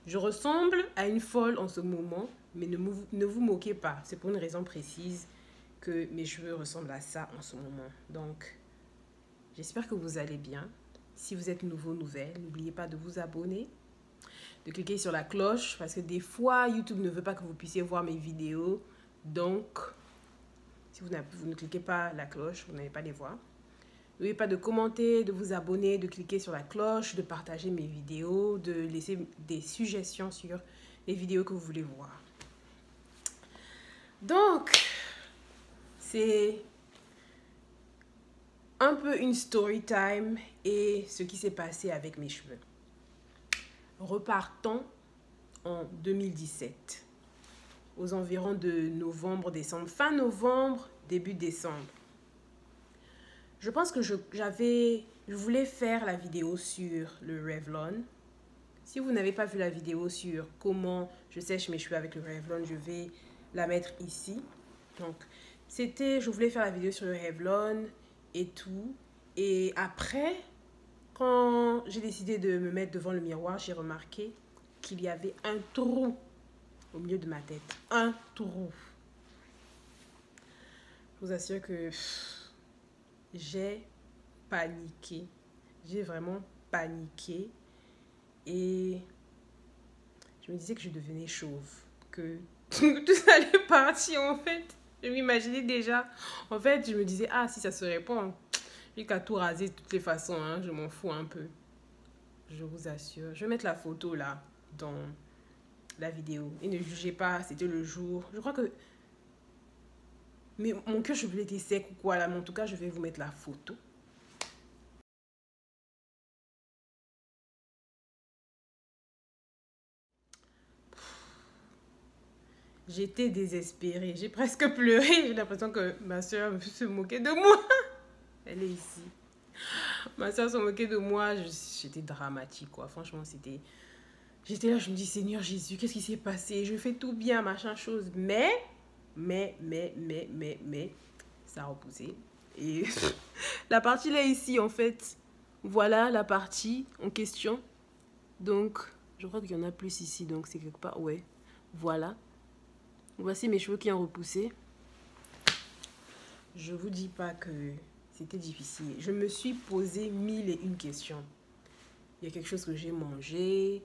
Je ressemble à une folle en ce moment, mais ne vous moquez pas. C'est pour une raison précise que mes cheveux ressemblent à ça en ce moment. Donc, j'espère que vous allez bien. Si vous êtes nouveau, nouvelle, n'oubliez pas de vous abonner, de cliquer sur la cloche, parce que des fois, YouTube ne veut pas que vous puissiez voir mes vidéos. Donc, si vous ne cliquez pas la cloche, vous n'allez pas les voir. N'oubliez pas de commenter, de vous abonner, de cliquer sur la cloche, de partager mes vidéos, de laisser des suggestions sur les vidéos que vous voulez voir. Donc, c'est un peu une story time et ce qui s'est passé avec mes cheveux. Repartons en 2017, aux environs de novembre, décembre, fin novembre, début décembre. Je pense que je voulais faire la vidéo sur le Revlon. Si vous n'avez pas vu la vidéo sur comment je sèche mes cheveux avec le Revlon, je vais la mettre ici. Donc, je voulais faire la vidéo sur le Revlon et tout. Et après, quand j'ai décidé de me mettre devant le miroir, j'ai remarqué qu'il y avait un trou au milieu de ma tête. Un trou. Je vous assure que j'ai paniqué. J'ai vraiment paniqué. Et je me disais que je devenais chauve. Que tout ça allait partir en fait. Je m'imaginais déjà. En fait, je me disais, ah, si ça se répand, j'ai qu'à tout raser de toutes les façons. Hein, je m'en fous un peu. Je vous assure. Je vais mettre la photo là, dans la vidéo. Et ne jugez pas, c'était le jour. Je crois que... Mais mon cœur chevelu était sec ou quoi là. Mais en tout cas, je vais vous mettre la photo. J'étais désespérée. J'ai presque pleuré. J'ai l'impression que ma soeur se moquait de moi. Elle est ici. Ma soeur se moquait de moi. J'étais dramatique, quoi. Franchement, c'était... J'étais là, je me dis, Seigneur Jésus, qu'est-ce qui s'est passé? Je fais tout bien, machin chose. Mais, ça a repoussé. Et la partie là, ici, en fait, voilà la partie en question. Donc, je crois qu'il y en a plus ici. Donc, c'est quelque part, ouais. Voilà. Voici mes cheveux qui ont repoussé. Je vous dis pas que c'était difficile. Je me suis posé 1001 questions. Il y a quelque chose que j'ai mangé.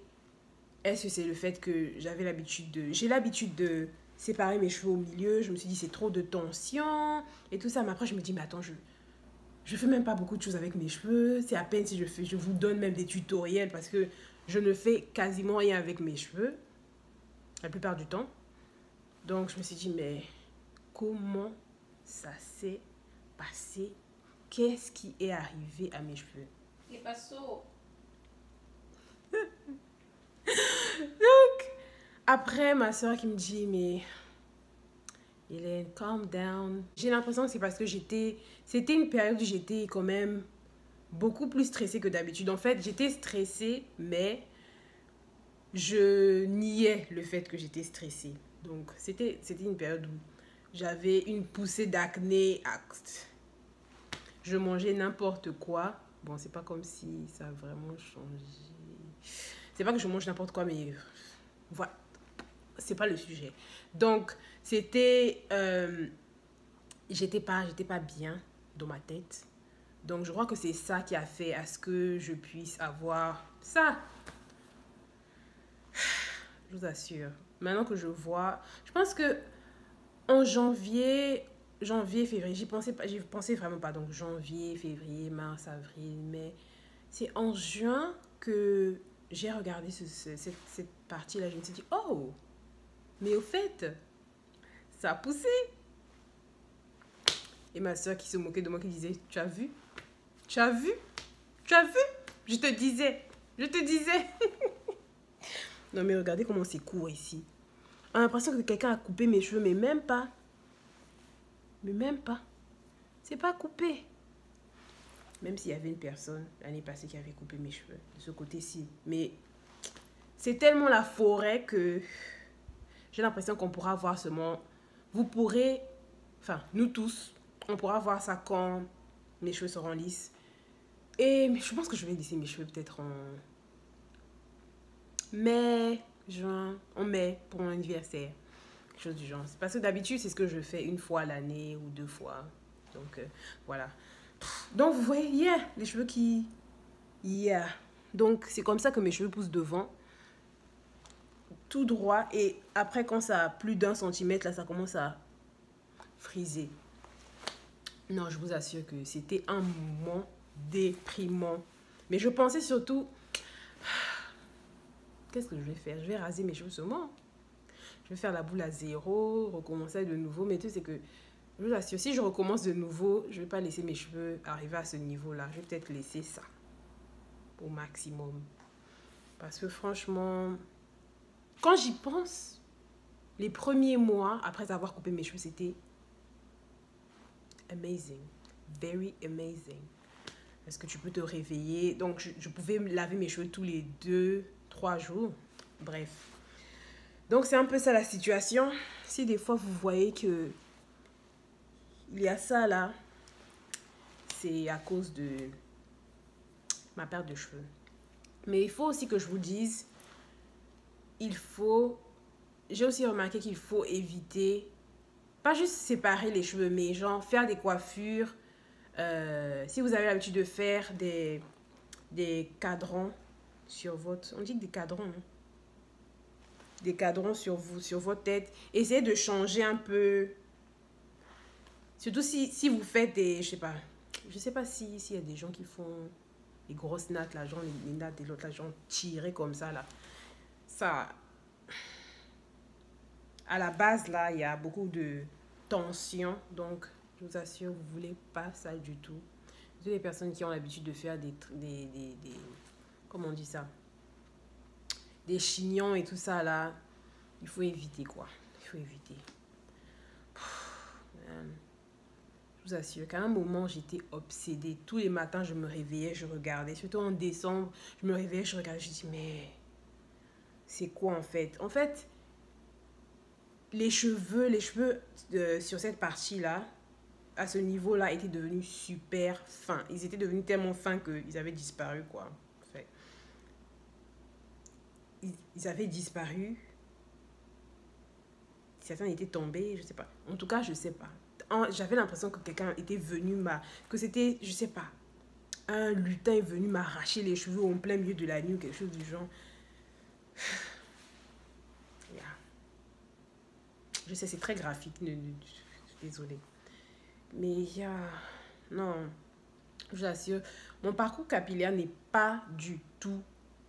Est-ce que c'est le fait que j'ai l'habitude de séparer mes cheveux au milieu. Je me suis dit, c'est trop de tension et tout ça. Mais après, je me dis, mais attends, je fais même pas beaucoup de choses avec mes cheveux. C'est à peine si je vous donne même des tutoriels parce que je ne fais quasiment rien avec mes cheveux. La plupart du temps. Donc, je me suis dit, mais comment ça s'est passé? Qu'est-ce qui est arrivé à mes cheveux? ¿Qué pasó? Donc, après, ma soeur qui me dit, mais Hélène, calm down. J'ai l'impression que c'est parce que c'était une période où j'étais quand même beaucoup plus stressée que d'habitude. En fait, j'étais stressée, mais je niais le fait que j'étais stressée. Donc, c'était une période où j'avais une poussée d'acné. Je mangeais n'importe quoi. Bon, c'est pas comme si ça a vraiment changé. C'est pas que je mange n'importe quoi, mais voilà. C'est pas le sujet. Donc, c'était... j'étais pas bien dans ma tête. Donc, je crois que c'est ça qui a fait à ce que je puisse avoir ça. Je vous assure. Maintenant que je vois... Je pense que en janvier, février, j'y pensais vraiment pas. Donc, janvier, février, mars, avril, mai. C'est en juin que j'ai regardé cette partie-là. Je me suis dit, oh, mais au fait, ça a poussé. Et ma soeur qui se moquait de moi, qui disait, tu as vu? Tu as vu? Tu as vu? Je te disais. Non, mais regardez comment c'est court ici. On a l'impression que quelqu'un a coupé mes cheveux, mais même pas. Mais même pas. C'est pas coupé. Même s'il y avait une personne l'année passée qui avait coupé mes cheveux de ce côté-ci. Mais c'est tellement la forêt que j'ai l'impression qu'on pourra voir seulement... Vous pourrez... Enfin, nous tous, on pourra voir ça quand mes cheveux seront lisses. Et je pense que je vais laisser mes cheveux peut-être mai, juin, en mai pour mon anniversaire. Quelque chose du genre. Parce que d'habitude, c'est ce que je fais une fois à l'année ou 2 fois. Donc, voilà. Donc, vous voyez, yeah, les cheveux qui... Yeah. Donc, c'est comme ça que mes cheveux poussent devant. Tout droit. Et après, quand ça a plus d'1 centimètre, là, ça commence à friser. Non, je vous assure que c'était un moment déprimant. Mais je pensais surtout... Qu'est-ce que je vais faire? Je vais raser mes cheveux seulement. Je vais faire la boule à zéro, recommencer de nouveau. Mais tout, c'est que, je vous assure, si je recommence de nouveau, je ne vais pas laisser mes cheveux arriver à ce niveau-là. Je vais peut-être laisser ça au maximum. Parce que franchement, quand j'y pense, les premiers mois, après avoir coupé mes cheveux, c'était amazing. Very amazing. Est-ce que tu peux te réveiller? Donc, je pouvais laver mes cheveux tous les 2-3 jours. Bref. Donc, c'est un peu ça la situation. Si des fois, vous voyez que il y a ça là, c'est à cause de ma perte de cheveux. Mais il faut aussi que je vous dise, j'ai aussi remarqué qu'il faut éviter, pas juste séparer les cheveux, mais genre faire des coiffures. Si vous avez l'habitude de faire des cadrans sur votre... On dit que des cadrans, hein? Des cadrans sur votre tête. Essayez de changer un peu. Surtout si vous faites des... Je sais pas s'il y a des gens qui font les grosses nattes, là, genre les nattes et l'autre, là, genre tirées comme ça, là. Ça... À la base, là, il y a beaucoup de tension. Donc, je vous assure, vous voulez pas ça du tout. Toutes les personnes qui ont l'habitude de faire des comment on dit ça? Des chignons et tout ça, là. Il faut éviter, quoi. Il faut éviter. Je vous assure qu'à un moment, j'étais obsédée. Tous les matins, je me réveillais, je regardais. Surtout en décembre, je me réveillais, je regardais. Je dis, mais c'est quoi en fait? En fait, les cheveux sur cette partie-là, à ce niveau-là, étaient devenus super fins. Ils étaient devenus tellement fins qu'ils avaient disparu, quoi. En fait, ils avaient disparu. Certains étaient tombés, je sais pas. En tout cas, je sais pas. J'avais l'impression que quelqu'un était venu que c'était, je sais pas, un lutin est venu m'arracher les cheveux en plein milieu de la nuit ou quelque chose du genre. Yeah. Je sais, c'est très graphique. Désolée. Mais non, je vous assure, mon parcours capillaire n'est pas du tout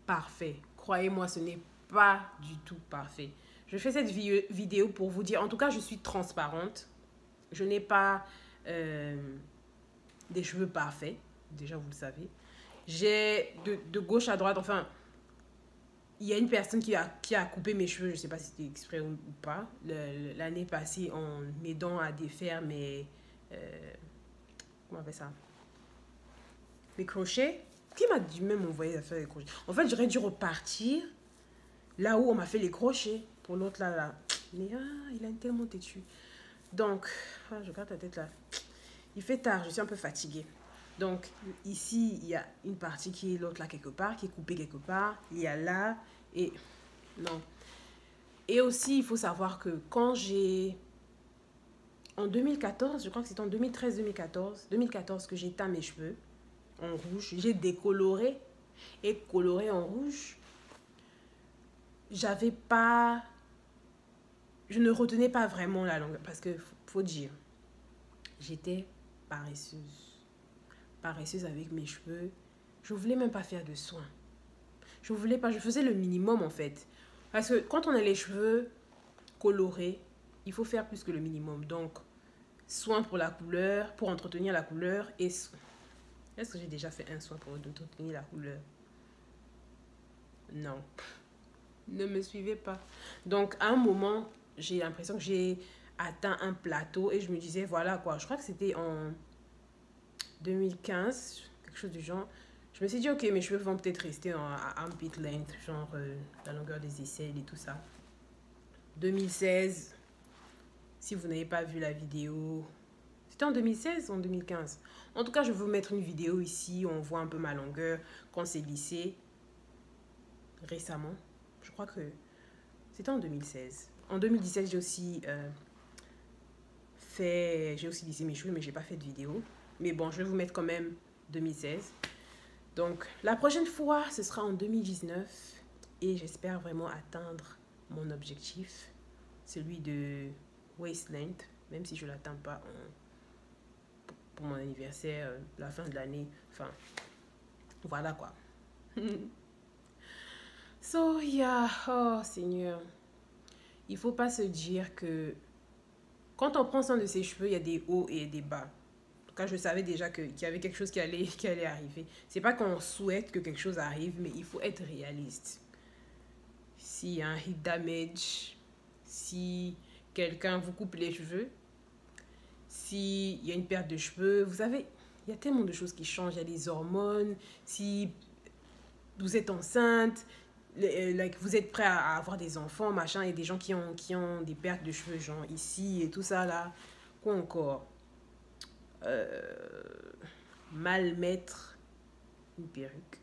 parfait. Croyez-moi, ce n'est pas du tout parfait. Je fais cette vidéo pour vous dire, en tout cas, je suis transparente. Je n'ai pas des cheveux parfaits, déjà vous le savez. J'ai de gauche à droite, enfin, il y a une personne qui a coupé mes cheveux, je ne sais pas si c'était exprès ou pas, l'année passée en m'aidant à défaire mes... comment on appelle ça? Les crochets. Qui m'a dû même envoyer à faire les crochets? En fait, j'aurais dû repartir là où on m'a fait les crochets. Pour l'autre là. Mais il a tellement têtu. Donc, je regarde la tête là. Il fait tard, je suis un peu fatiguée. Donc, ici, il y a une partie qui est l'autre là quelque part, qui est coupée quelque part. Il y a là et... Non. Et aussi, il faut savoir que quand j'ai... En 2014, je crois que c'était en 2013-2014 que j'ai teint mes cheveux en rouge. J'ai décoloré et coloré en rouge. J'avais pas... Je ne retenais pas vraiment la longueur parce que, faut dire, j'étais paresseuse. Paresseuse avec mes cheveux. Je voulais même pas faire de soins. Je voulais pas, je faisais le minimum en fait. Parce que quand on a les cheveux colorés, il faut faire plus que le minimum. Donc, soin pour la couleur, pour entretenir la couleur et... Est-ce que j'ai déjà fait un soin pour entretenir la couleur? Non. Ne me suivez pas. Donc, à un moment, j'ai l'impression que j'ai atteint un plateau et je me disais, voilà quoi. Je crois que c'était en 2015, quelque chose du genre. Je me suis dit, ok, mes cheveux vont peut-être rester à armpit length, genre la longueur des aisselles et tout ça. 2016, si vous n'avez pas vu la vidéo, c'était en 2016 ou en 2015? En tout cas, je vais vous mettre une vidéo ici où on voit un peu ma longueur quand c'est lissé récemment. crois que c'était en 2016. En 2017, j'ai aussi j'ai aussi lissé mes cheveux, mais j'ai pas fait de vidéo. Mais bon, je vais vous mettre quand même 2016. Donc, la prochaine fois, ce sera en 2019. Et j'espère vraiment atteindre mon objectif, celui de waist length, même si je ne l'atteins pas pour mon anniversaire, la fin de l'année. Enfin, voilà quoi. So, yeah, oh Seigneur. Il faut pas se dire que quand on prend soin de ses cheveux, il y a des hauts et des bas. En tout cas, je savais déjà qu'il y avait quelque chose qui allait arriver. C'est pas qu'on souhaite que quelque chose arrive, mais il faut être réaliste. S'il y a un heat damage, si quelqu'un vous coupe les cheveux, s'il y a une perte de cheveux, vous savez, il y a tellement de choses qui changent. Il y a les hormones, si vous êtes enceinte, vous êtes prêt à avoir des enfants, machin, il y a des gens qui ont des pertes de cheveux, genre ici et tout ça là. Quoi encore? Mal mettre une perruque.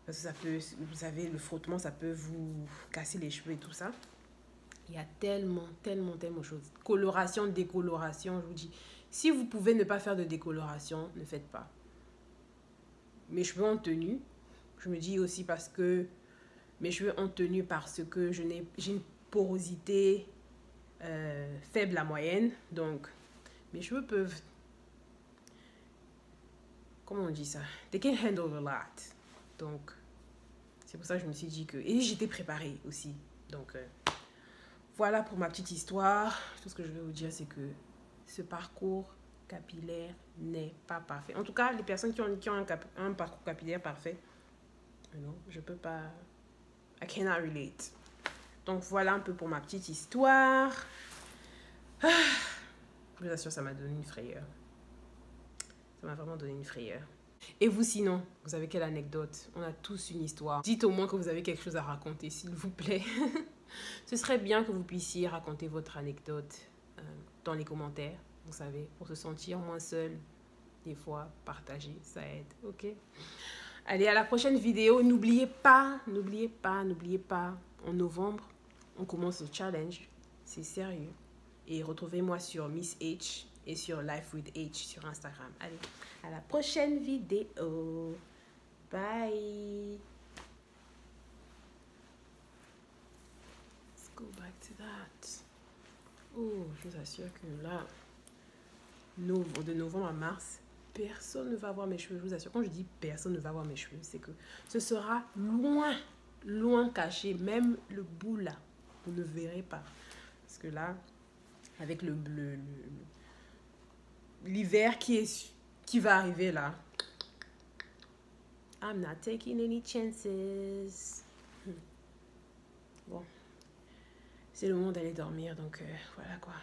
Parce que ça peut, vous savez, le frottement, ça peut vous casser les cheveux et tout ça. Il y a tellement de choses. Coloration, décoloration, je vous dis. Si vous pouvez ne pas faire de décoloration, ne faites pas. Mes cheveux ont tenu. Je me dis aussi parce que mes cheveux ont tenu parce que j'ai une porosité faible à moyenne. Donc, mes cheveux peuvent... Comment on dit ça? They can handle a lot. Donc, c'est pour ça que je me suis dit que... Et j'étais préparée aussi. Donc, voilà pour ma petite histoire. Tout ce que je vais vous dire, c'est que ce parcours capillaire n'est pas parfait. En tout cas, les personnes qui ont un parcours capillaire parfait, non, je peux pas... I cannot relate. Donc, voilà un peu pour ma petite histoire. Je vous assure, ça m'a donné une frayeur. Ça m'a vraiment donné une frayeur. Et vous, sinon, vous avez quelle anecdote? On a tous une histoire. Dites au moins que vous avez quelque chose à raconter, s'il vous plaît. Ce serait bien que vous puissiez raconter votre anecdote dans les commentaires, vous savez, pour se sentir moins seul. Des fois, partager, ça aide, ok? Allez, à la prochaine vidéo. N'oubliez pas, en novembre, on commence le challenge. C'est sérieux. Et retrouvez-moi sur Miss H et sur Life with H sur Instagram. Allez, à la prochaine vidéo. Bye. Let's go back to that. Oh, je vous assure que là, de novembre à mars, personne ne va voir mes cheveux. Je vous assure, quand je dis personne ne va voir mes cheveux, c'est que ce sera loin caché. Même le bout là, vous ne verrez pas. Parce que là, avec l'hiver qui va arriver là, I'm not taking any chances. Bon, c'est le moment d'aller dormir, donc voilà quoi.